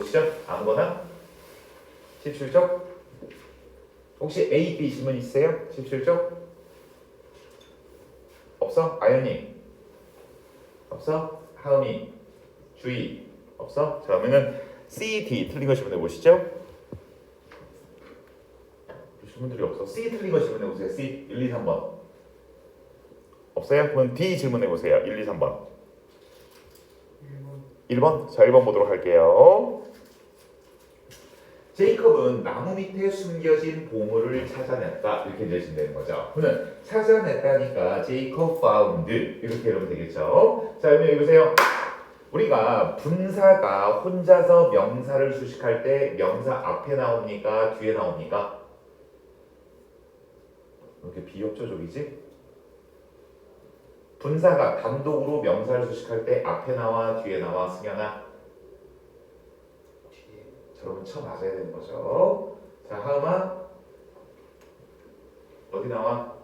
보시죠. 아무거나 17쪽. 혹시 A, B 질문 있으세요? 17쪽? 없어? 아연이? 없어? 하은이? 주희? 없어? 자, 그러면은 C, D 틀린 거 질문해 보시죠. 질문들이 없어. C 틀린 거 질문해 보세요. C 1, 2, 3번. 없어요? 그럼 D 질문해 보세요. 1, 2, 3번. 1번? 자, 1번 보도록 할게요. 제이콥은 나무 밑에 숨겨진 보물을 찾아냈다. 이렇게 내시면 되는 거죠. 그러면 찾아냈다니까 제이콥 found 이렇게 이러면 되겠죠. 자, 그러면 여기 보세요. 우리가 분사가 혼자서 명사를 수식할 때 명사 앞에 나옵니까? 뒤에 나옵니까? 이렇게 비협조적이지? 분사가 단독으로 명사를 수식할 때 앞에 나와 뒤에 나와 승현아? 여러분 처음 맞아야 되는 거죠. 자, 하음아 어디 나와?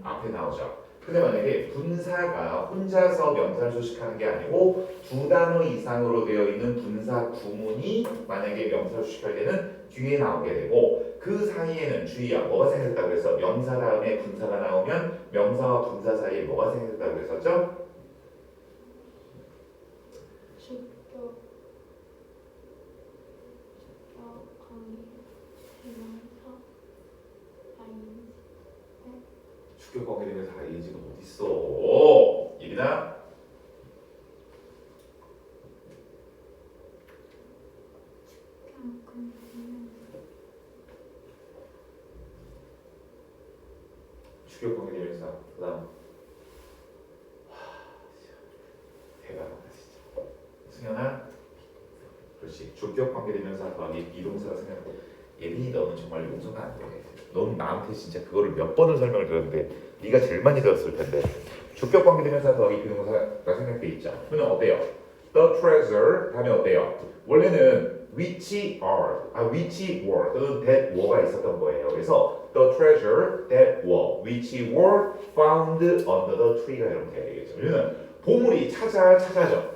앞에 나오죠. 근데 만약에 분사가 혼자서 명사를 수식하는 게 아니고 두 단어 이상으로 되어 있는 분사 구문이 만약에 명사를 수식할 때는 뒤에 나오게 되고 그 사이에는 주의야 뭐가 생겼다고 해서 명사 다음에 분사가 나오면 명사와 분사 사이에 뭐가 생겼다고 했었죠? 주격 관계되면서 ing가 어딨어? 예빈아? 주격 관계되면서 그 다음 대단하다 진짜. 승현아? 그렇지. 주격 관계되면서 더하기 비동사가 생각나고 예빈이 너는 정말 용서가 안 돼. 넌 나한테 진짜 그거를 몇 번을 설명을 들었는데 네가 제일 많이 들었을 텐데 주격 관계되면서 더하기 비동사가 생각돼 있죠. 그러면 어때요? The treasure 다음에 어때요? 원래는 which were 또는 that were가 있었던 거예요. 그래서 the treasure that were which were found under the tree가 이렇게 돼야 되겠죠. 그러면 보물이 찾아죠.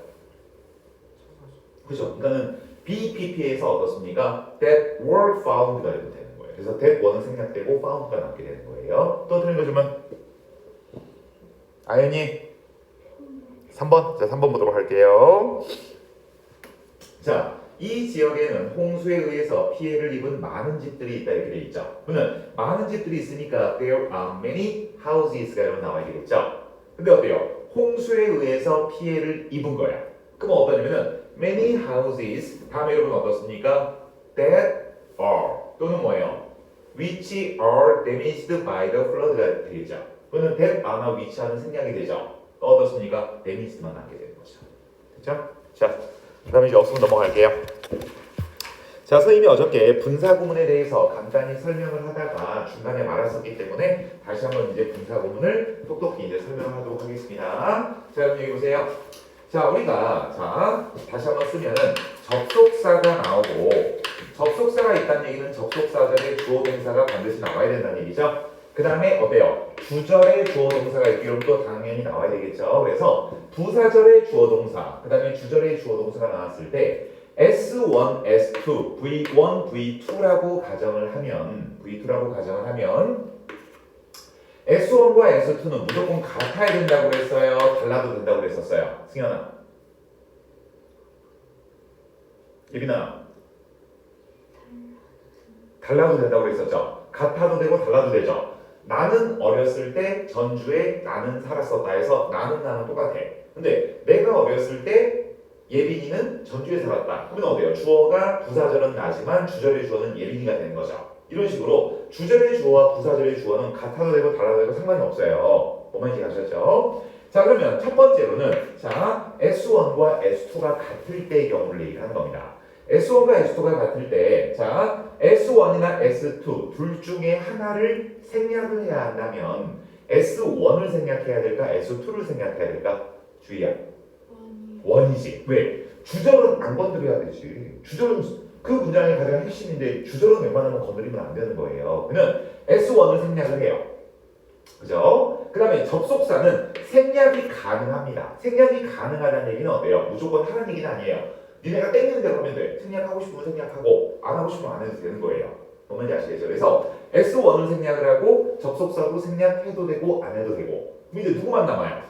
그렇죠. 그러니까는 BPP에서 어떻습니까? That were found가 이렇게 되는 거예요. 그래서 that were는 생략되고 found가 남게 되는 거예요. 또 틀린 거 주면 아연이 3번. 자, 3번 보도록 할게요. 자, 이 지역에는 홍수에 의해서 피해를 입은 많은 집들이 있다 이렇게 돼 있죠. 그러면 많은 집들이 있으니까 there are many houses가 이렇게 나와야 되겠죠. 근데 어때요? 홍수에 의해서 피해를 입은 거야. 그럼 어떠냐면은 many houses 다음에 여러분 어떻습니까? that are 또는 뭐예요? which are damaged by the flood가 되겠죠. 그러면 that are나 which 하는 생략이 되죠. 어떻습니까? damaged만 남게 되는 거죠. 됐죠? 자, 그 다음에 이제 없으면 넘어갈게요. 자, 선생님이 어저께 분사 구문에 대해서 간단히 설명을 하다가 중간에 말았었기 때문에 다시 한번 이제 분사 구문을 똑똑히 이제 설명을 하도록 하겠습니다. 자, 그럼 여기 보세요. 자, 우리가 다시 한번 쓰면은 접속사가 나오고 접속사가 있다는 얘기는 접속사절에 주어 동사가 반드시 나와야 된다는 얘기죠. 그 다음에 어때요? 주절에 주어 동사가 있기로 또 당연히 나와야 되겠죠. 그래서 부사절에 주어 동사, 그 다음에 주절에 주어 동사가 나왔을 때 S1, S2, V1, V2라고 가정을 하면 S1과 S2는 무조건 같아야 된다고 그랬어요? 달라도 된다고 그랬었어요? 승현아? 예빈아? 달라도 된다고 그랬었죠? 같아도 되고 달라도 되죠? 나는 어렸을 때 전주에 나는 살았었다 해서 나는 똑같아. 근데 내가 어렸을 때 예빈이는 전주에 살았다. 그러면 어때요? 주어가 부사절은 나지만 주절의 주어는 예빈이가 되는 거죠. 이런 식으로 주절의 주어와 부사절의 주어는 같아도 되고 달라도 되고 상관이 없어요. 뭐만 이해하셨죠? 자, 그러면 첫 번째로는 S1과 S2가 같을 때의 경우를 얘기하는 겁니다. S1과 S2가 같을 때 S1이나 S2 둘 중에 하나를 생략을 해야 한다면 S1을 생략해야 될까? S2를 생략해야 될까? 주의야. 원이지. 왜? 주절은 안 건드려야 되지. 주절은 그 문장의 가장 핵심인데 주절은 웬만하면 건드리면 안 되는 거예요. 그러면 S1을 생략을 해요. 그죠? 그 다음에 접속사는 생략이 가능합니다. 생략이 가능하다는 얘기는 어때요? 무조건 하는 얘기는 아니에요. 니네가 땡기는 대로 하면 돼. 생략하고 싶으면 생략하고 안 하고 싶으면 안 해도 되는 거예요. 뭔지 아시겠죠? 그래서 S1을 생략을 하고 접속사도 생략해도 되고 안 해도 되고 그럼 이제 누구만 남아요?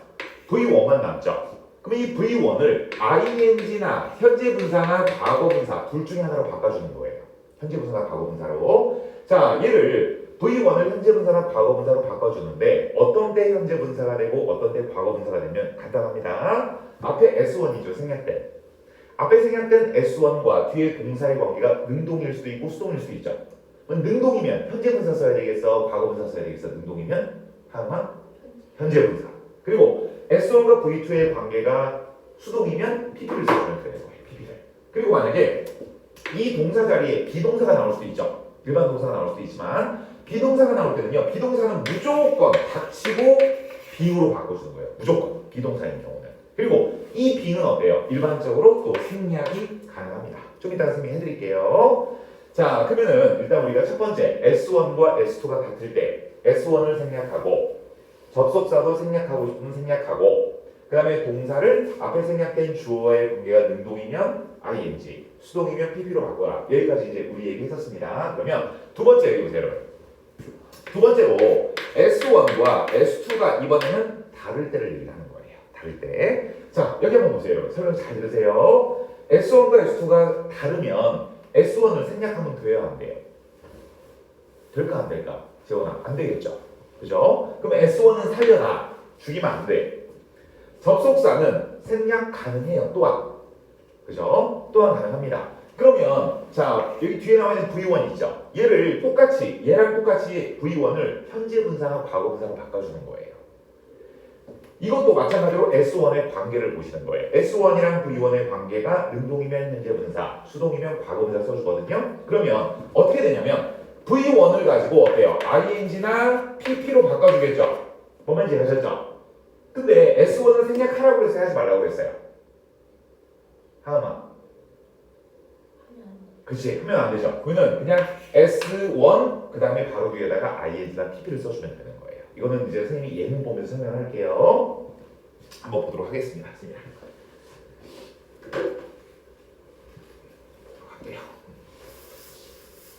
V1만 남죠. 그럼 이 V1을 ing나 현재 분사나 과거 분사 둘 중에 하나로 바꿔주는 거예요. 현재 분사나 과거 분사로. 자, 얘를 V1을 현재 분사나 과거 분사로 바꿔주는데 어떤 때 현재 분사가 되고 어떤 때 과거 분사가 되면 간단합니다. 앞에 S1이죠. 생략된. 앞에 생략된 S1과 뒤에 동사의 관계가 능동일 수도 있고 수동일 수도 있죠. 능동이면 현재 분사 써야 되겠어? 과거 분사 써야 되겠어? 능동이면 항상 현재 분사. 그리고 S1과 V2의 관계가 수동이면 PP를 써주면 되는 거예요. PP를. 그리고 만약에 이 동사 자리에 비동사가 나올 수도 있죠. 일반 동사가 나올 수도 있지만 비동사가 나올 때는요. 비동사는 무조건 닥치고 be로 바꿔주는 거예요. 무조건 비동사인 경우는. 그리고 이 be는 어때요? 일반적으로 또 생략이 가능합니다. 좀 이따가 설명해드릴게요. 자, 그러면은 일단 우리가 첫 번째 S1과 S2가 같을 때 S1을 생략하고 접속사도 생략하고 싶으면 생략하고 그 다음에 동사를 앞에 생략된 주어의 관계가 능동이면 ing, 수동이면 pp로 바꿔라. 여기까지 이제 우리 얘기했었습니다. 그러면 두 번째 읽어보세요, 여러분. 두 번째로 S1과 S2가 이번에는 다를 때를 얘기하는 거예요. 다를 때. 자, 여기 한번 보세요, 여러분. 설명 잘 들으세요. S1과 S2가 다르면 S1을 생략하면 돼요, 안 돼요? 될까 안 될까? 재원아, 안 되겠죠? 그죠? 그럼 S1은 살려놔. 죽이면 안 돼. 접속사는 생략 가능해요, 또한. 그죠? 또한 가능합니다. 그러면 자, 여기 뒤에 나와 있는 V1 있죠? 얘를 똑같이, 얘랑 똑같이 V1을 현재 분사나 과거 분사로 바꿔주는 거예요. 이것도 마찬가지로 S1의 관계를 보시는 거예요. S1이랑 V1의 관계가 능동이면 현재 분사, 수동이면 과거 분사 써주거든요. 그러면 어떻게 되냐면 V1을 가지고 어때요? ing나 pp로 바꿔주겠죠? 보면 이해하셨죠? 근데 S1을 생략하라고 해서 하지 말라고 했어요. 하나만. 그치, 하면 안 되죠. 그러면 그냥 S1 그 다음에 바로 위에다가 ing나 pp를 써주면 되는 거예요. 이거는 이제 선생님이 예문 보면서 설명할게요. 한번 보도록 하겠습니다. 갈게요.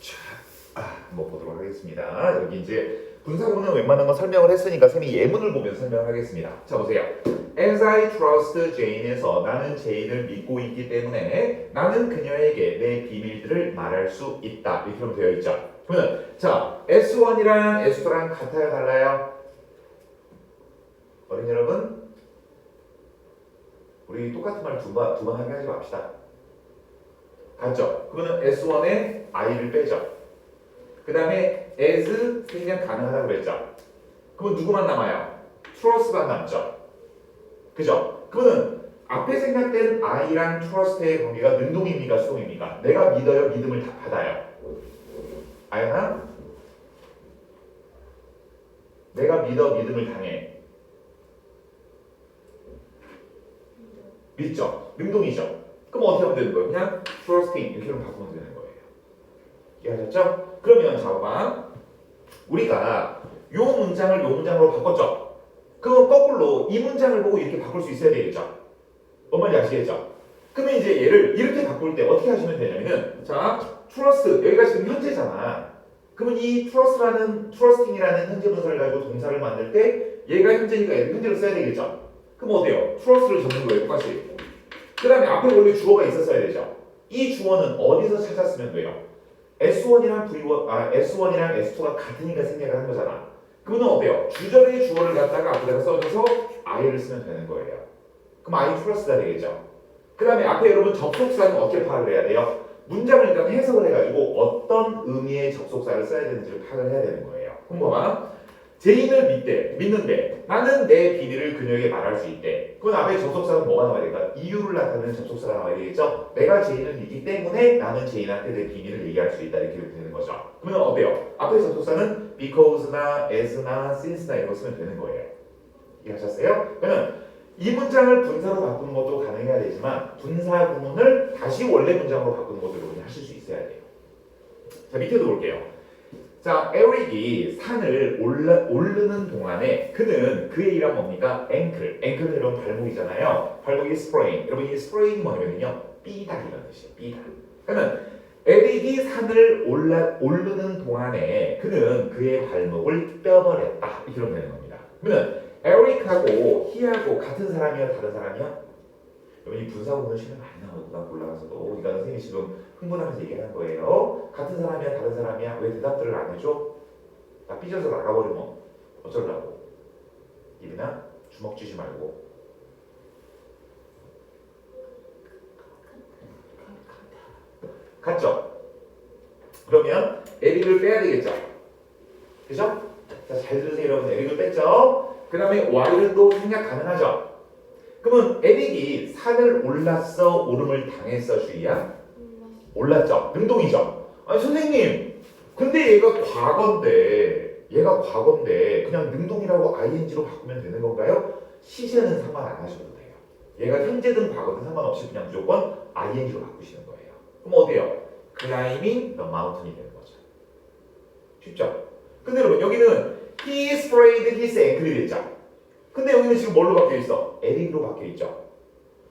자, 한번 보도록 하겠습니다. 여기 이제 분사구는 웬만한 건 설명을 했으니까 선생님이 예문을 보면서 설명하겠습니다. 자, 보세요. As I trust Jane에서 나는 제인을 믿고 있기 때문에 나는 그녀에게 내 비밀들을 말할 수 있다. 이렇게 하면 되어 있죠. 그러면 자, S1이랑 S2랑 같아요, 달라요? 어린이 여러분, 우리 똑같은 말 두 번 하게 하지 맙시다. 같죠? 그러면 S1에 I를 빼죠. 그 다음에 as 생략 가능하다고 그랬죠. 그러면 누구만 남아요? trust만 남죠. 그죠? 그러면 앞에 생략된 I랑 trust의 관계가 능동입니까? 수동입니까? 내가 믿어요? 믿음을 다 받아요? 아연아? 내가 믿어? 믿음을 당해? 믿죠? 능동이죠? 그럼 어떻게 하면 되는 거예요? 그냥 trusting 이렇게 바꾸면 되는 거예요. 이해하셨죠? 그러면 잠깐만, 우리가 요 문장을 요 문장으로 바꿨죠? 그럼 거꾸로 이 문장을 보고 이렇게 바꿀 수 있어야 되겠죠? 뭔 말인지 아시겠죠? 그러면 이제 얘를 이렇게 바꿀 때 어떻게 하시면 되냐면은, 자, trust 여기가 지금 현재잖아. 그러면 이 trusting이라는 현재 분사를 가지고 동사를 만들 때 얘가 현재니까 얘를 현재로 써야 되겠죠? 그럼 어때요? trust를 적는 거예요, 똑같이. 그 다음에 앞에 원래 주어가 있었어야 되죠? 이 주어는 어디서 찾았으면 돼요? S1이랑 S1이랑 S2가 같으니까 생략을 한 거잖아. 그러면 어때요? 주절의 주어를 갖다가 앞에다가 써줘서 I를 쓰면 되는 거예요. 그럼 I 플러스가 되겠죠. 그 다음에 앞에 여러분 접속사는 어떻게 파악을 해야 돼요? 문장을 일단 해석을 해가지고 어떤 의미의 접속사를 써야 되는지를 파악을 해야 되는 거예요. 그럼 봐봐. 제인을 믿는데 나는 내 비밀을 그녀에게 말할 수 있대. 그럼 앞에 접속사는 뭐가 나와야 될까? 이유를 나타내는 접속사가 나와야 되겠죠? 내가 제인을 믿기 때문에 나는 제인한테 내 비밀을 얘기할 수 있다. 이렇게 되는 거죠. 그러면 어때요? 앞에 접속사는 because나 as나 since나 이런 거 쓰면 되는 거예요. 이해하셨어요? 그러면 이 문장을 분사로 바꾸는 것도 가능해야 되지만 분사 구문을 다시 원래 문장으로 바꾸는 것도 여러분이 하실 수 있어야 돼요. 자, 밑에도 볼게요. 자, 에릭이 산을 오르는 동안에 그는 그의 이름 뭡니까? 앵클. 앵클은 여러분 발목이잖아요. 발목이 스프레인. 여러분 이 스프레인이 뭐냐면요. 삐다 이런 뜻이에요. 삐다. 그러면 에릭이 산을 오르는 동안에 그는 그의 발목을 뼈버렸다. 이렇게 되는 겁니다. 그러면 에릭하고 히하고 같은 사람이야, 다른 사람이야? 여러분 이 분사구문 시간에 많이 나오구나 올라가서도 이거는 선생님이 지금 흥분하면서 얘기하는 거예요. 같은 사람이야, 다른 사람이야? 왜 대답들을 안 해줘? 나 삐져서 나가버리면 어쩌려고? 입이나 주먹 쥐지 말고. 같죠? 그러면 에릭을 빼야 되겠죠? 그죠? 자, 잘 들으세요 여러분. 에릭을 뺐죠? 그 다음에 Y는 또 생략 가능하죠? 그러면 에릭이 산을 올랐어? 오름을 당했어? 주희야? 올랐죠? 능동이죠? 아니 선생님 근데 얘가 과거인데 그냥 능동이라고 ing로 바꾸면 되는 건가요? 시제는 상관 안 하셔도 돼요. 얘가 현재든 과거든 상관없이 그냥 무조건 ing로 바꾸시는 거예요. 그럼 어때요? climbing the mountain이 되는 거죠. 쉽죠? 근데 여러분 여기는 he sprained his ankle이 됐죠? 근데 여기는 지금 뭘로 바뀌어있어? 에릭으로 바뀌어있죠?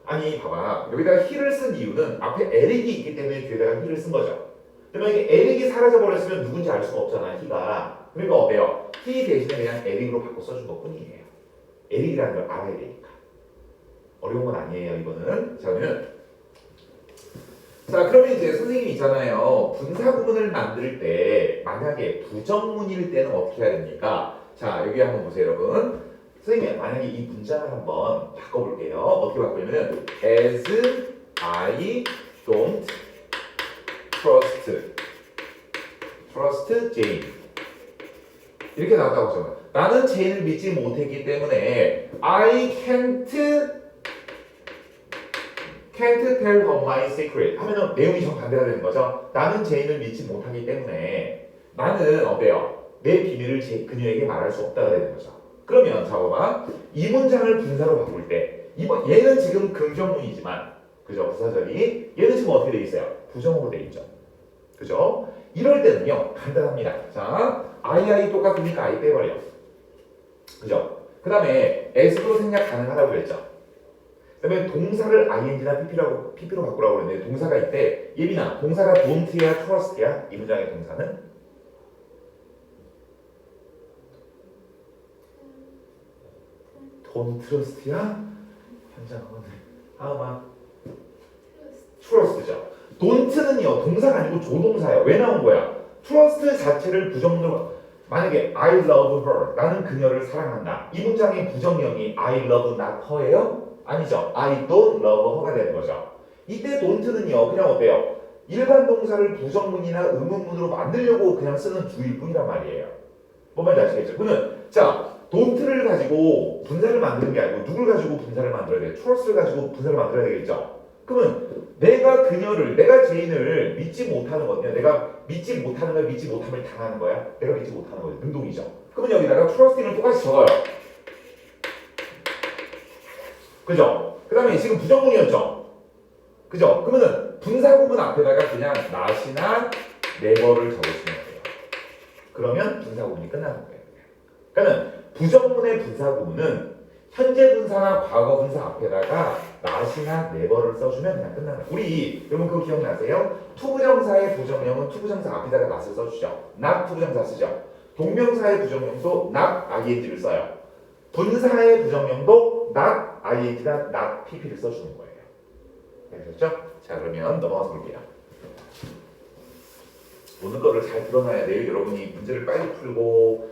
아니 봐봐 여기다가 he를 쓴 이유는 앞에 에릭이 있기 때문에 뒤에다가 he를 쓴 거죠. 그러면 이게 에릭이 사라져버렸으면 누군지 알 수가 없잖아 he가. 그러니까 어때요? he 대신에 그냥 에릭으로 바꿔 써준 것 뿐이에요. 에릭이라는 걸 알아야 되니까. 어려운 건 아니에요 이거는. 자 그러면 자 그러면 이제 선생님이 있잖아요. 분사구문을 만들 때 만약에 부정문일 때는 어떻게 해야 됩니까? 자 여기 한번 보세요 여러분. 선생님이 만약에 이 문장을 한번 바꿔볼게요. 어떻게 바꾸냐면 as I don't trust Jane 이렇게 나왔다고 하잖아요. 나는 제인을 믿지 못했기 때문에 I can't tell her my secret 하면은 내용이 정반대가 되는 거죠. 나는 제인을 믿지 못하기 때문에 나는 어때요? 내 비밀을 그녀에게 말할 수 없다가 되는 거죠. 그러면 자 봐봐. 이 문장을 분사로 바꿀 때 얘는 지금 긍정문이지만 그죠? 부사절이 얘는 지금 어떻게 돼 있어요? 부정으로 돼 있죠. 그죠? 이럴 때는요 간단합니다. 자 I 똑같으니까 I 빼버려. 그죠? 그 다음에 S로 생략 가능하다고 그랬죠. 그 다음에 동사를 ing나 pp로 바꾸라고 그랬는데 동사가 있대. 예빈아 동사가 don't야 trust야? 이 문장의 동사는? don't trust야? 현장은 하음아 trust죠. don't는요 동사가 아니고 조동사예요. 왜 나온 거야? trust 자체를 부정문으로 만약에 I love her 나는 그녀를 사랑한다. 이 문장의 부정형이 I love not her예요? 아니죠. I don't love her가 되는 거죠. 이때 don't는요 그냥 어때요? 일반 동사를 부정문이나 의문문으로 만들려고 그냥 쓰는 주의일 뿐이란 말이에요. 뭔 말인지 아시겠죠? 그러면 자 don't를 가지고 분사를 만드는 게 아니고 누굴 가지고 분사를 만들어야 돼요? trust를 가지고 분사를 만들어야 되겠죠. 그러면 내가 제인을 믿지 못하는 거거든요. 내가 믿지 못하는 거야, 믿지 못함을 당하는 거야? 내가 믿지 못하는 거죠. 능동이죠. 그러면 여기다가 trust는 똑같이 적어요. 그죠? 그 다음에 지금 부정문이었죠? 그죠? 그러면은 분사구문 앞에다가 그냥 not이나 never를 적으시면 돼요. 그러면 분사구문이 끝나는 거예요. 그러니까 부정문의 분사구문은 현재 분사나 과거 분사 앞에다가 not이나 never를 써주면 그냥 끝나는 거예요. 우리 여러분 그거 기억나세요? 투부정사의 부정형은 투부정사 앞에다가 not을 써주죠. not 투부정사 쓰죠. 동명사의 부정형도 not ing를 써요. 분사의 부정형도 not ing나 not pp를 써주는 거예요. 아셨죠? 자 그러면 넘어가서 볼게요. 오늘 거를 잘 들어놔야 돼요. 여러분이 문제를 빨리 풀고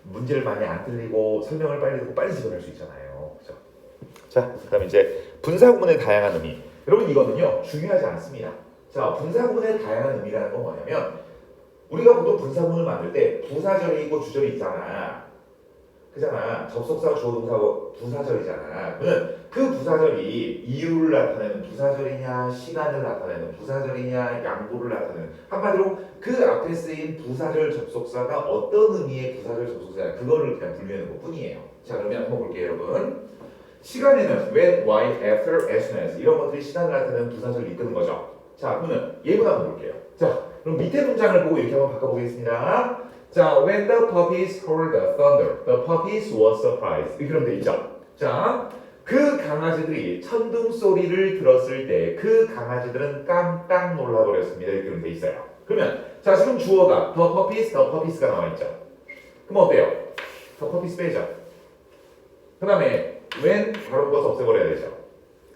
문제를 많이 안 틀리고 설명을 빨리 듣고 빨리 집어낼 수 있잖아요. 그죠? 자 그다음에 이제 분사구문의 다양한 의미. 여러분 이거는요 중요하지 않습니다. 자 분사구문의 다양한 의미라는 건 뭐냐면 우리가 보통 분사구문을 만들 때 부사절이 있고 주절이 있잖아. 그잖아. 접속사, 주어동사, 부사절이잖아. 그러면 그 부사절이 이유를 나타내는 부사절이냐, 시간을 나타내는 부사절이냐, 양보를 나타내는 한마디로 그 앞에 쓰인 부사절 접속사가 어떤 의미의 부사절 접속사냐 그거를 그냥 분류하는 것 뿐이에요. 자 그러면 한번 볼게요 여러분. 시간에는 when, why, after, as soon as 이런 것들이 시간을 나타내는 부사절을 이끄는 거죠. 자 그러면 예문 한번 볼게요. 자 그럼 밑에 문장을 보고 이렇게 한번 바꿔보겠습니다. 자, when the puppies heard the thunder, the puppies were surprised. 이렇게 하면 돼 있죠. 자, 그 강아지들이 천둥 소리를 들었을 때 그 강아지들은 깜짝 놀라버렸습니다. 이렇게 돼 있어요. 그러면 자 지금 주어가 the puppies가 나와 있죠. 그럼 어때요? the puppies 빼죠. 그 다음에 when 바로 그것을 없애버려야 되죠.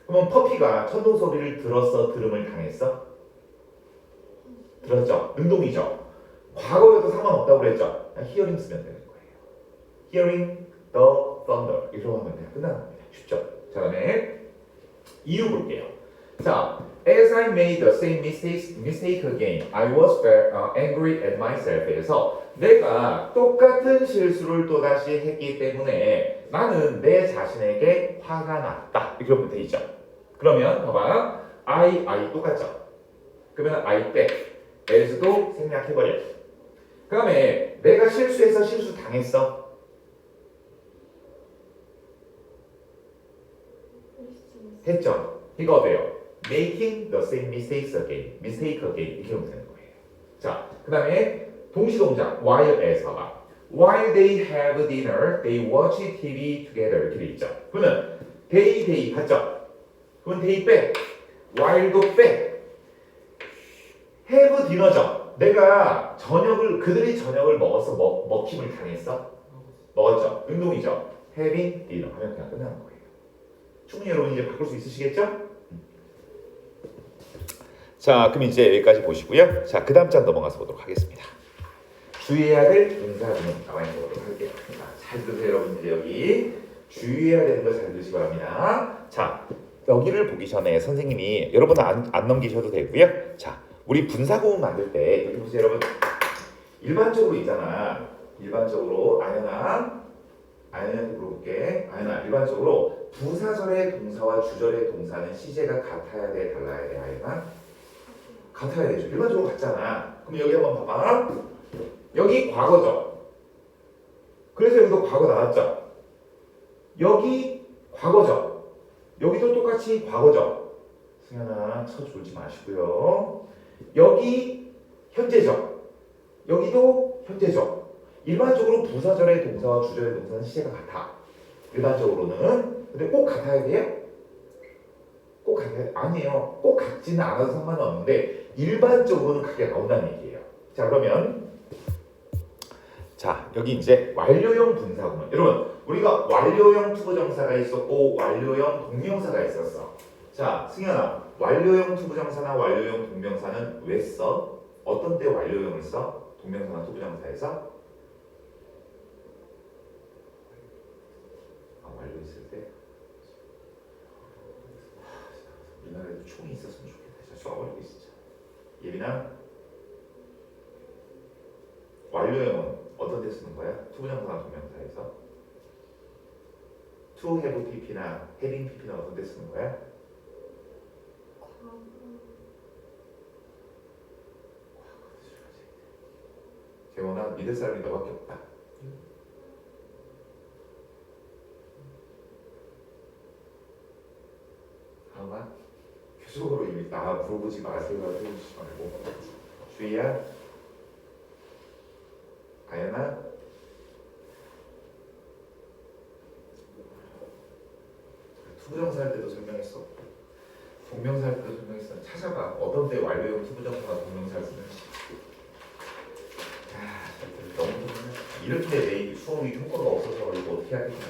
그러면 퍼피가 천둥 소리를 들었어, 들음을 당했어? 들었죠. 능동이죠. 과거여도 상관없다고 그랬죠. hearing 쓰면 되는 거예요. hearing the thunder 이렇게 하면 그냥 끝나는 겁니다. 쉽죠? 자, 다음에 이유 볼게요. 자, as I made the same mistake again, I was angry at myself에서 내가 똑같은 실수를 또다시 했기 때문에 나는 내 자신에게 화가 났다. 이렇게 보면 돼 있죠. 그러면 봐봐. I 똑같죠. 그러면 I 빼. as도 생략해버려. 그 다음에 내가 실수해서 실수 당했어. 했죠. 이거 어때요? Making the same mistakes again. mistake again. 이렇게 하면 되는 거예요. 자, 그 다음에 동시동작 while as 봐봐. While they have dinner, they watch TV together. 이렇게 돼 있죠. 그러면 they 봤죠? 그러면 they 빼. while도 빼. have dinner죠. 내가 그들이 저녁을 먹어서 먹힘을 당했어? 먹었죠. 운동이죠. having dinner 하면 그냥 끝나는 거예요. 충분히 여러분 이제 바꿀 수 있으시겠죠? 자, 그럼 이제 여기까지 보시고요. 자, 그 다음 장 넘어가서 보도록 하겠습니다. 주의해야 될 분사구문 나와 있는 거로 할게요. 잘 들으세요, 여러분들. 여기 주의해야 되는 거 잘 들으시기 바랍니다. 자, 여기를 보기 전에 선생님이 여러분 안 넘기셔도 되고요. 자, 우리 분사구문 만들 때 여기 보세요, 여러분. 일반적으로 있잖아. 일반적으로 아연아한테 물어볼게. 아연아, 일반적으로 부사절의 동사와 주절의 동사는 시제가 같아야 돼, 달라야 돼, 아연아? 같아야 되죠. 일반적으로 같잖아. 그럼 여기 한번 봐봐. 여기 과거죠. 그래서 여기도 과거 나왔죠. 여기 과거죠. 여기도 똑같이 과거죠. 승현아, 쳐 졸지 마시고요. 여기 현재죠. 여기도 현재죠. 일반적으로 부사절의 동사와 주절의 동사는 시제가 같아. 일반적으로는. 근데 꼭 같아야 돼요? 꼭 같아야 아니에요. 꼭 같지는 않아도 상관은 없는데 일반적으로는 크게 나온다는 얘기예요. 자, 그러면 자, 여기 이제 완료형 분사구문. 여러분, 우리가 완료형 투부정사가 있었고 완료형 동명사가 있었어. 자, 승현아, 완료형 투부정사나 완료형 동명사는 왜 써? 어떤 때 완료형을 써? 동명사나 투부정사에서? 완료했을 때? 우리나라에도 총이 있었으면 좋겠다. 진짜 쏴버리고 진짜. 예빈아, 완료형은 어떤 때 쓰는 거야? 투부정사나 동명사에서? to have pp나 having pp는 어떤 때 쓰는 거야? 재원아, 믿을 사람이 너밖에 없다. 아마 계속으로 이미 나 물어보지 마세요. 해보지 말고. 주희야, 아연아, 투부정사 할 때도 설명했어. 동명사 할 때도 설명했어. 찾아봐. 어떤 때 완료형 투부정사나 동명사를 쓰는지. 너무 이렇게 내 수업이 효과가 없어서 이거 어떻게 하겠냐.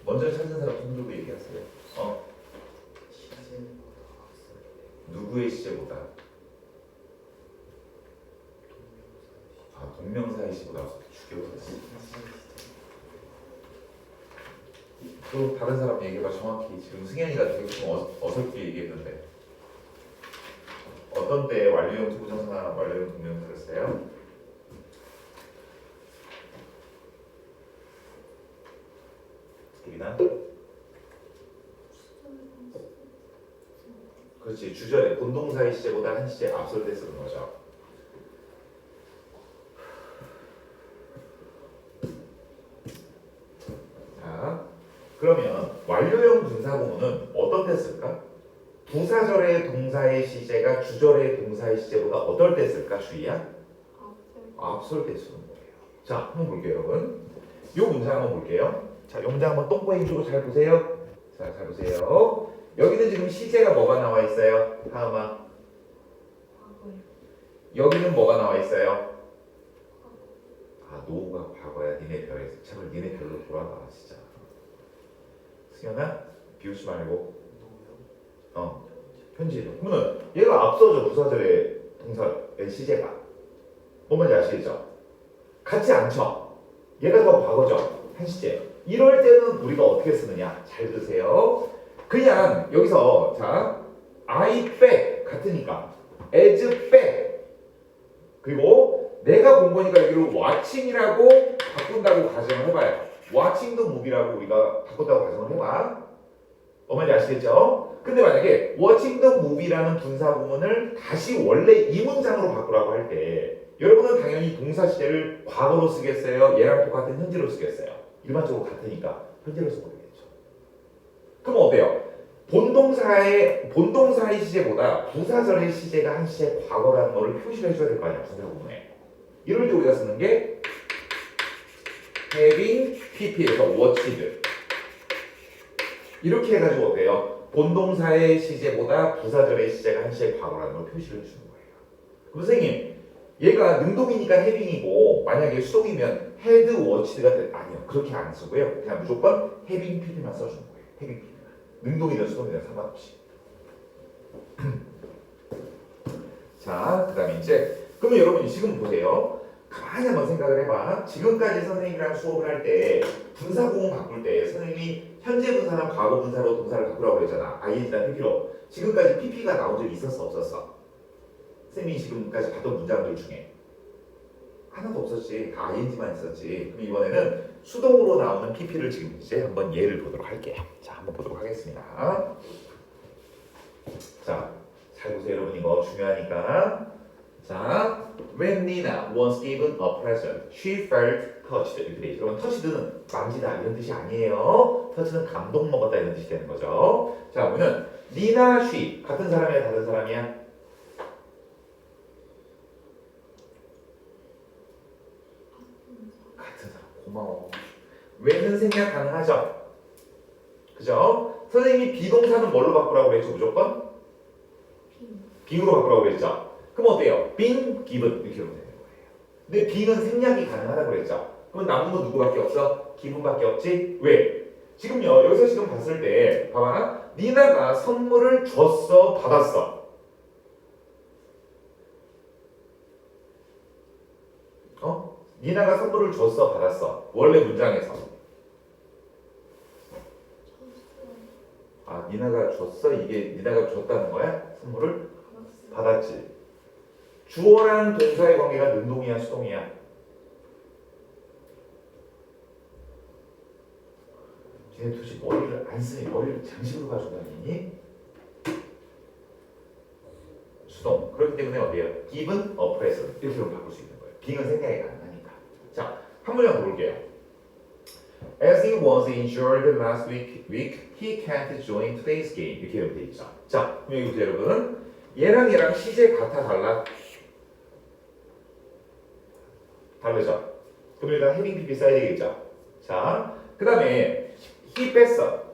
먼저 찾은 사람 손 들고 얘기하세요. 누구의 시제보다? 동명사의 시보다 죽여버렸어. 또 다른 사람 얘기해봐. 정확히 지금 승현이가 되게 좀 어설프게 얘기했는데 어떤 때 완료형 투부정사나 완료형 동명사를 써요? 예빈아? 그렇지. 주절에 본동사의 시제보다 한 시제 앞설 때 쓰는 거죠. 자, 그러면 완료형 분사구문은 어떤 때 쓸까? 부사절의 동사의 시제가 주절의 동사의 시제보다 어떨 때 쓸까? 주희야? 앞설 때 쓰는 거예요. 자, 한번 볼게요, 여러분. 요 문장 한번 볼게요. 자, 이 문장 한번 똥꼬에 힘주고 잘 보세요. 자, 잘 보세요. 여기는 지금 시제가 뭐가 나와 있어요? 다음아. 여기는 뭐가 나와 있어요? 아, 노우가 과거야. 니네 별에서. 제발 니네 별로 돌아가 진짜. 승현아, 비웃지 말고. 현재. 그러면 얘가 앞서죠. 부사절의 동사의 시제가. 뭔 말인지 아시겠죠? 같지 않죠? 얘가 더 과거죠. 한 시제. 이럴 때는 우리가 어떻게 쓰느냐? 잘 드세요. 그냥 여기서 자, I back 같으니까 as back 그리고 내가 본 거니까 여기를 watching이라고 바꾼다고 가정을 해봐요. watching the movie라고 우리가 바꾼다고 가정을 해봐. 뭔지 아시겠죠? 근데 만약에 watching the movie라는 분사 구문을 다시 원래 이 문장으로 바꾸라고 할 때 여러분은 당연히 동사 시제를 과거로 쓰겠어요? 얘랑 똑같은 현재로 쓰겠어요? 일반적으로 같으니까 현재로 써버리겠죠. 그럼 어때요? 본동사의 시제보다 부사절의 시제가 한 시제 과거라는 거를 표시를 해줘야 될 거 아니야, 분사 구문에. 이럴 때 우리가 쓰는 게 having pp에서 watched 이렇게 해가지고 어때요? 본동사의 시제보다 부사절의 시제가 한 시제 과거라는 걸 표시를 해주는 거예요. 그럼 선생님, 얘가 능동이니까 having이고 만약에 수동이면 had watched가 아니요, 그렇게 안 쓰고요. 그냥 무조건 having pp만 써주는 거예요. having pp. 능동이든 수동이든 상관없이. 자, 그 다음에 이제 그러면 여러분 지금 보세요. 가만히 한번 생각을 해봐. 지금까지 선생님이랑 수업을 할 때 분사 구문 바꿀 때 선생님이 현재 분사나 과거 분사로 동사를 바꾸라고 그랬잖아. ing나 pp로. 지금까지 pp가 나온 적이 있었어 없었어? 선생님이 지금까지 봤던 문장들 중에 하나도 없었지. 다 ing만 있었지. 그럼 이번에는 수동으로 나오는 pp를 지금 이제 한번 예를 보도록 할게요. 자, 한번 보도록 하겠습니다. 자, 잘 보세요 여러분. 이거 중요하니까. 자, when Nina was given a present, she felt touched. 이렇게 돼 있죠. 그러면 touched는 만지다 이런 뜻이 아니에요. touch는 감동 먹었다 이런 뜻이 되는 거죠. 자, 보면 Nina, she 같은 사람이야 다른 사람이야? 같은 사람. 고마워. when은 생략 가능하죠. 그죠? 선생님이 비동사는 뭘로 바꾸라고 그랬죠? 무조건? being으로 바꾸라고 그랬죠. 그럼 어때요? being given 이렇게 하면 되는 거예요. 근데 being은 생략이 가능하다고 그랬죠. 그럼 남은 건 누구밖에 없어? given밖에 없지? 왜? 지금요 여기서 지금 봤을 때 봐봐. 니나가 선물을 줬어 받았어? 니나가 선물을 줬어 받았어? 원래 문장에서 아 니나가 줬어? 이게 니나가 줬다는 거야? 선물을? 받았지. 주어라는 동사의 관계가 능동이야 수동이야? 쟤네 도대체 머리를 안 쓰니 머리를 장식으로 가지고 다니니? 수동. 그렇기 때문에 어디에요? given a present 이렇게로 바꿀 수 있는 거예요. being은 생략이 가능하니까. 자, 한 문장 볼게요. As he was injured last week, he can't join today's game. 이렇게 이렇게 돼 있죠. 자, 그럼 여기 보세요 여러분. 얘랑 시제 같아 달라? 다르죠? 그럼 일단 heading pp 써야 되겠죠? 자, 그 다음에 he 뺐어.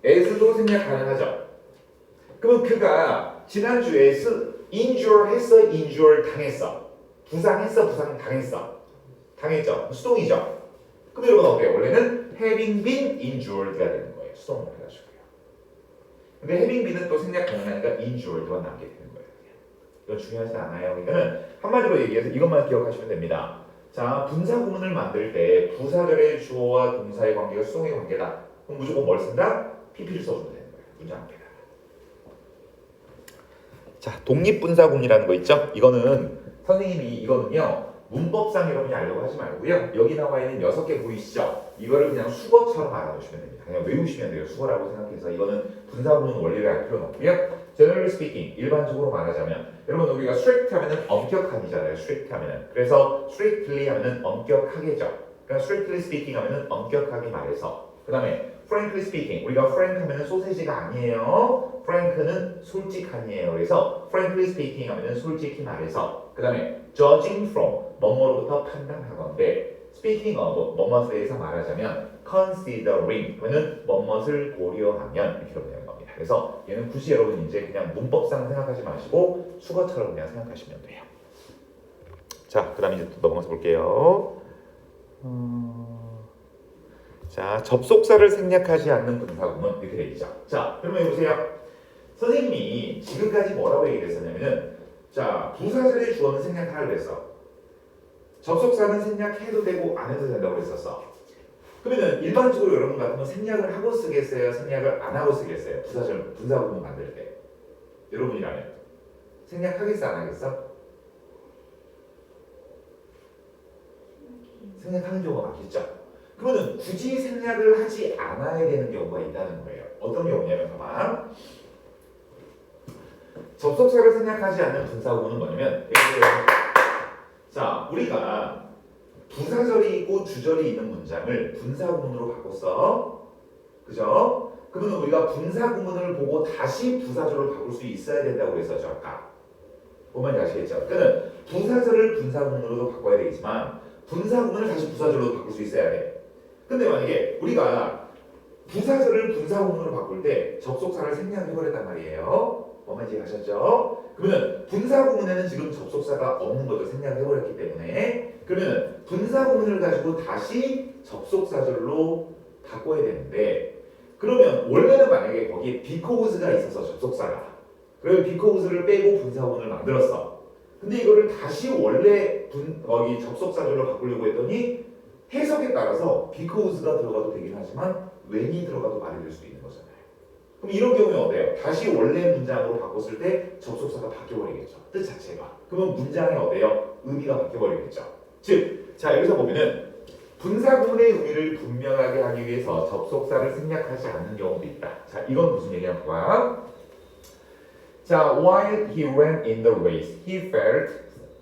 as도 생략 가능하죠? 그러면 그가 지난주에 injure 했어? injure 당했어? 부상했어? 부상 당했어? 당했죠? 수동이죠? 그럼 여러분 어때요? 원래는 having been injured가 되는 거예요. 수동으로 해가지고요. 근데 having been은 또 생략 가능하니까 injured만 남게 되는 거예요. 이건 중요하지 않아요. 그러니까는 한마디로 얘기해서 이것만 기억하시면 됩니다. 자, 분사 구문을 만들 때 부사절의 주어와 동사의 관계가 수동의 관계다. 그럼 무조건 뭘 쓴다? pp를 써주면 되는 거예요. 문장 앞에다. 자, 독립분사구문이라는 거 있죠? 이거는 선생님이 이거는요. 문법상 여러분이 알려고 하지 말고요. 여기 나와 있는 6개 보이시죠? 이거를 그냥 수거처럼 알아두시면 됩니다. 그냥 외우시면 돼요. 수거라고 생각해서 이거는 분사구문 원리를 알 필요는 없고요. Generally speaking, 일반적으로 말하자면 여러분 우리가 strict 하면은 엄격한이잖아요. strict 하면은. 그래서 strictly 하면은 엄격하게죠. 그러니까 strictly speaking 하면은 엄격하게 말해서. 그 다음에 frankly speaking, 우리가 frank 하면은 소세지가 아니에요. frank는 솔직한이에요. 그래서 frankly speaking 하면은 솔직히 말해서. 그 다음에 judging from, 뭐뭐로부터 판단하건대 speaking of, 뭐뭐에 대해서 말하자면 considering 하면은 뭐뭇을 고려하면 이렇게 되는 겁니다. 그래서 얘는 굳이 여러분 이제 그냥 문법상 생각하지 마시고 수거처럼 그냥 생각하시면 돼요. 자, 그다음에 이제 또 넘어가서 볼게요. 자, 접속사를 생략하지 않는 분사구문 이렇게 돼 있죠. 자, 그러면 여기 보세요. 선생님이 지금까지 뭐라고 얘기했었냐면은 자, 부사절의 주어는 생략하라고 했어. 접속사는 생략해도 되고 안 해도 된다고 했었어. 그러면은 일반적으로 여러분 같으면 생략을 하고 쓰겠어요? 생략을 안 하고 쓰겠어요? 부사절, 분사구문 만들 때. 여러분이라면 생략하겠어? 안 하겠어? 생략하는 경우가 많겠죠. 그러면 굳이 생략을 하지 않아야 되는 경우가 있다는 거예요. 어떤 경우냐면 봐봐. 접속사를 생략하지 않는 분사구문은 뭐냐면 자, 우리가 부사절이 있고 주절이 있는 문장을 분사구문으로 바꿨어. 그죠? 그러면 우리가 분사구문을 보고 다시 부사절로 바꿀 수 있어야 된다고 했었죠. 아까. 보면 아시겠죠? 그러니까 부사절을 분사구문으로도 바꿔야 되겠지만 분사구문을 다시 부사절로 바꿀 수 있어야 돼. 근데 만약에 우리가 부사절을 분사구문으로 바꿀 때 접속사를 생략해버렸단 말이에요. 뭐만 이해하셨죠? 그러면 분사구문에는 지금 접속사가 없는 거죠. 생략해버렸기 때문에. 그러면 분사구문을 가지고 다시 접속사절로 바꿔야 되는데 그러면 원래는 만약에 거기에 because가 있어서 접속사가 그러면 because를 빼고 분사구문을 만들었어. 근데 이거를 다시 원래 거기 접속사절로 바꾸려고 했더니 해석에 따라서 because가 들어가도 되긴 하지만 when이 들어가도 말이 될 수도 있는 거잖아요. 그럼 이런 경우에 어때요? 다시 원래 문장으로 바꿨을 때 접속사가 바뀌어버리겠죠. 뜻 자체가. 그러면 문장이 어때요? 의미가 바뀌어버리겠죠. 즉, 자 여기서 보면은 분사구문의 의미를 분명하게 하기 위해서 접속사를 생략하지 않는 경우도 있다. 자, 이건 무슨 얘기냐면 봐. 자, while he ran in the race, he felt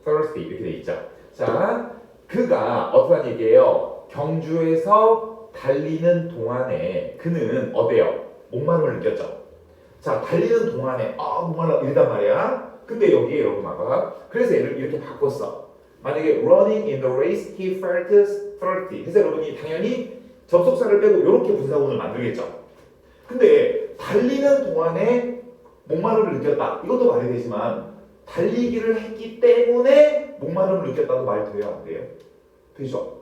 thirsty 이렇게 돼 있죠. 자, 그가 어떠한 얘기예요? 경주에서 달리는 동안에 그는 어때요? 목마름을 느꼈죠. 자, 달리는 동안에 목말라 이러단 말이야. 근데 여기에 여러분 봐봐. 그래서 얘를 이렇게 바꿨어. 만약에 running in the race, he felt thirsty. 그래서 여러분이 당연히 접속사를 빼고 이렇게 분사구문을 만들겠죠. 근데 달리는 동안에 목마름을 느꼈다. 이것도 말이 되지만 달리기를 했기 때문에 목마름을 느꼈다도 말이 돼요? 안 돼요? 되죠?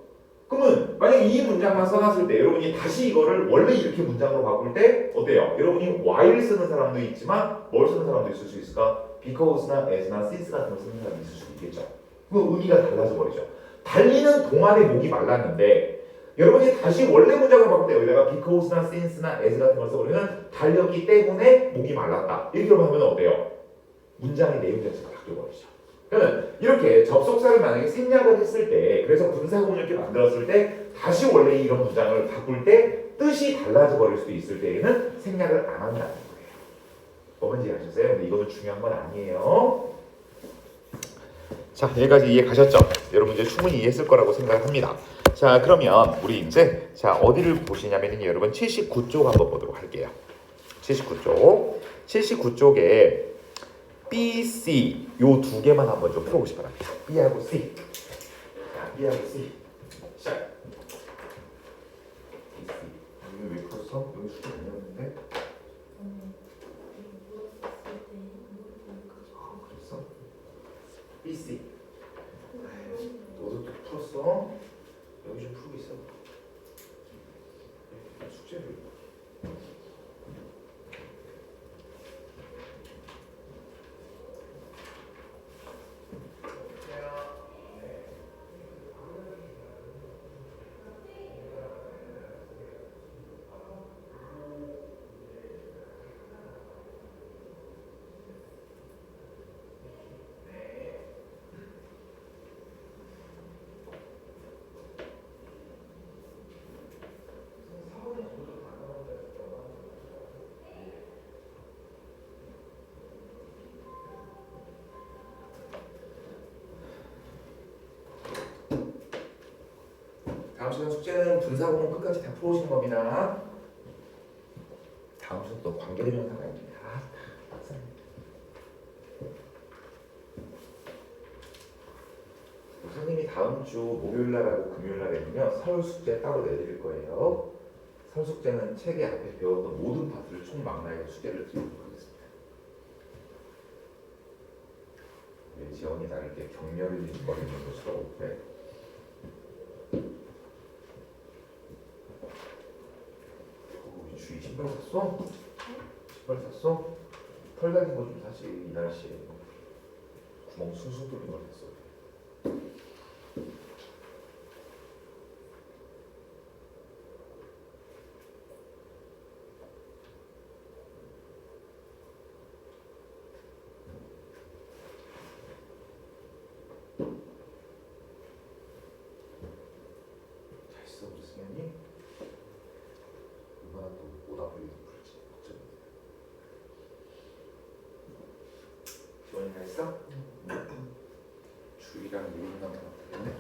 그러면 만약에 이 문장만 써놨을 때 여러분이 다시 이거를 원래 이렇게 문장으로 바꿀 때 어때요? 여러분이 while 쓰는 사람도 있지만 뭘 쓰는 사람도 있을 수 있을까? because나 as나 since 같은 걸 쓰는 사람도 있을 수 있겠죠. 그럼 의미가 달라져 버리죠. 달리는 동안에 목이 말랐는데 여러분이 다시 원래 문장을 바꿀 때 여기다가 because나 since나 as 같은 걸 써버리면 달렸기 때문에 목이 말랐다. 이렇게 하면 어때요? 문장의 내용 자체가 바뀌어버리죠. 그러면 이렇게 접속사를 만약에 생략을 했을 때 그래서 분사구문을 이렇게 만들었을 때 다시 원래 이런 문장을 바꿀 때 뜻이 달라져 버릴 수도 있을 때에는 생략을 안 한다는 거예요. 뭔지 아셨어요? 근데 이거는 중요한 건 아니에요. 자, 여기까지 이해 가셨죠? 여러분 이제 충분히 이해했을 거라고 생각합니다. 자, 그러면 우리 이제 자 어디를 보시냐면요, 여러분 79쪽 한번 보도록 할게요. 79쪽. 79쪽에 B, C 요 두 개만 한번 좀 풀어보시 바랍니다. B하고 C. 자, B하고 C. 시작. B, C. 여기 왜 풀었어? 여기 수준 아니었는데? 그랬어? B, C. 너도 또 풀었어? 여기 좀 풀고 있어. 숙제를. 다음 시간 숙제는 분사구문 끝까지 다 풀어오시는 겁니다. 다음 시간 또 관계대명사가 있습니다. 선생님이 다음 주 목요일날하고 금요일날에는요 서울 숙제 따로 내드릴 거예요. 서울 숙제는 책에 앞에 배웠던 모든 파트를 총망라해서 숙제를 드리도록 하겠습니다. 지원이 나를 이렇게 격려를 거리는 것처럼. 네. 주희 신발 샀어? 신발 샀어? 털 달린 거 좀 사지. 이 날씨에 구멍 숭숭 뚫린 걸 샀어. 잘 써, 우리 승현이. 얼마나 또 오다불이 부를지 걱정입니다. 지원이 잘 써? 주희랑 놀는다면 어떻겠네?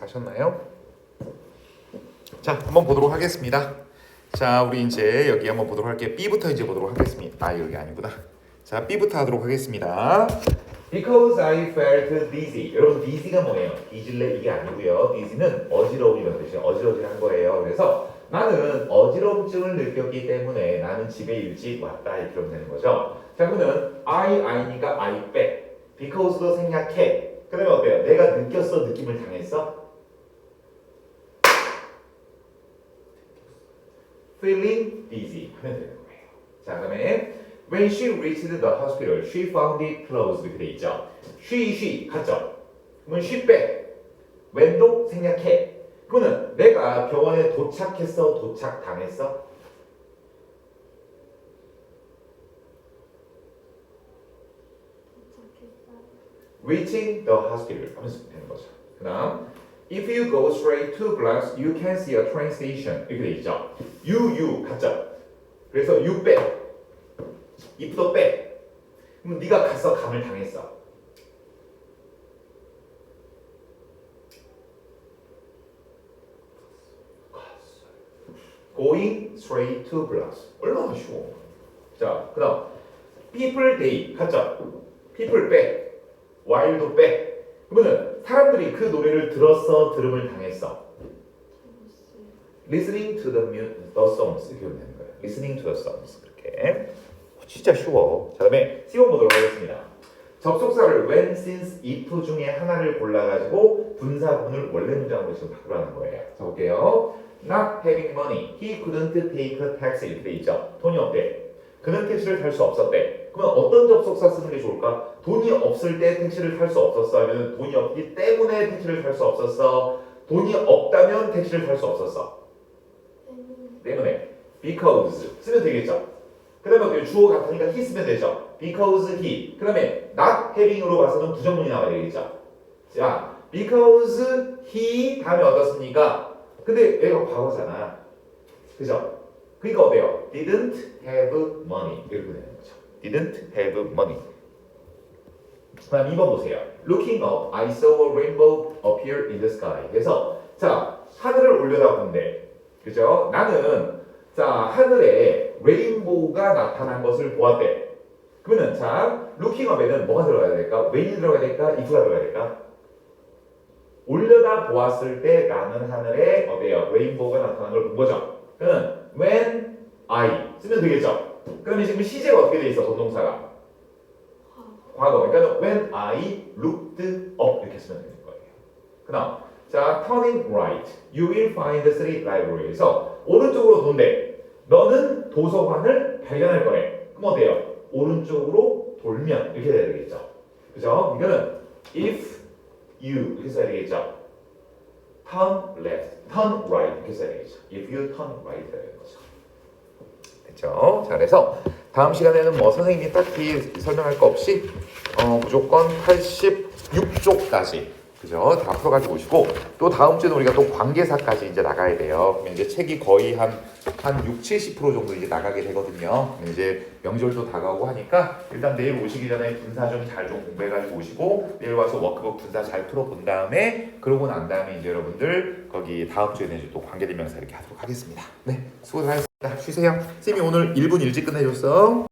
하셨나요? 자, 한번 보도록 하겠습니다. 자, 우리 이제 여기 한번 보도록 할게요. B부터 이제 보도록 하겠습니다. 아, 여기 아니구나. 자, B부터 하도록 하겠습니다. Because I felt dizzy. 여러분, dizzy가 뭐예요? 뒤질래 이게 아니고요. dizzy는 어지러움이라는 뜻이에요. 어지러지한 거예요. 그래서 나는 어지러움증을 느꼈기 때문에 나는 집에 일찍 왔다 이렇게 하면 되는 거죠. 자, 그러면 I니까 I back. Because도 생략해. 그러면 어때요? 내가 느꼈어? 느낌을 당했어? feeling dizzy 하면 되는 거예요. 자, 그다음에 when she reached the hospital, she found it closed 이렇게 돼 있죠. she 갔죠. 그러면 she back. when도 생략해. 그러면 내가 병원에 도착했어? 도착당했어? reaching the hospital 하면서 되는 거죠. 그 다음 if you go straight 2 blocks, you can see a train station 이렇게 돼 있죠. you 갔죠. 그래서 you back. if도 back. 그럼 네가 갔어? 감을 당했어? going straight 2 blocks. 얼마나 쉬워. 자, 그 다음 people they 갔죠. people back. while도 back. 그러면 사람들이 그 노래를 들었어? 들음을 당했어? listening to the songs 이렇게 하면 되는 거예요. listening to the songs 그렇게. 진짜 쉬워. 자, 다음에 C1 보도록 하겠습니다. 접속사를 when, since, if 중에 하나를 골라가지고 분사분을 원래 문장으로 지금 바꾸라는 거예요. 자, 볼게요. Not having money. He couldn't take a taxi 이렇게 돼 있죠. 돈이 없대. 그는 택시를 탈 수 없었대. 그러면 어떤 접속사 쓰는 게 좋을까? 돈이 없을 때 택시를 탈 수 없었어? 아니면 돈이 없기 때문에 택시를 탈 수 없었어? 돈이 없다면 택시를 탈 수 없었어? 때문에. Because 쓰면 되겠죠. 그 다음에 주어 같으니까 he 쓰면 되죠. Because he. 그 다음에 not having으로 봐서는 부정문이 나와야 되겠죠. 자, because he 다음에 어떻습니까? 근데 얘가 과거잖아. 그죠? 그러니까 어때요? Didn't have money 이렇게 되는 거죠. Didn't have money. 그다음 2번 보세요. Looking up, I saw a rainbow appear in the sky. 그래서 자 하늘을 올려다본데, 그죠? 나는 자 하늘에 레인보우가 나타난 것을 보았대. 그러면 자 looking up에는 뭐가 들어가야 될까? when이 들어가야 될까? if가 들어가야 될까? 올려다 보았을 때 나는 하늘에 어때요? 레인보우가 나타난 걸 본 거죠. 그러면 when I 쓰면 되겠죠. 그러면 지금 시제가 어떻게 돼 있어? 동동사가 과거. 그러니까 when I looked up 이렇게 쓰면 되는 거예요. 그다음 자, turning right, you will find the street library에서 오른쪽으로 돈대. 너는 도서관을 발견할 거래. 그럼 어때요? 오른쪽으로 돌면 이렇게 돼야 되겠죠. 그죠? 이거는 if you 이렇게 써야 되겠죠. turn left, turn right 이렇게 써야 되겠죠. if you turn right 이렇게 되는 거죠. 됐죠? 자, 그래서 다음 시간에는 뭐 선생님이 딱히 설명할 거 없이 무조건 86쪽까지 그죠? 다 풀어가지고 오시고 또 다음 주에는 우리가 또 관계사까지 이제 나가야 돼요. 그러면 이제 책이 거의 한 6, 70% 정도 이제 나가게 되거든요. 그러면 이제 명절도 다가오고 하니까 일단 내일 오시기 전에 분사 좀 잘 좀 공부해가지고 오시고 내일 와서 워크북 분사 잘 풀어본 다음에 그러고 난 다음에 이제 여러분들 거기 다음 주에는 이제 또 관계대명사 이렇게 하도록 하겠습니다. 네, 수고하셨습니다. 쉬세요. 쌤이 오늘 1분 일찍 끝내줬어.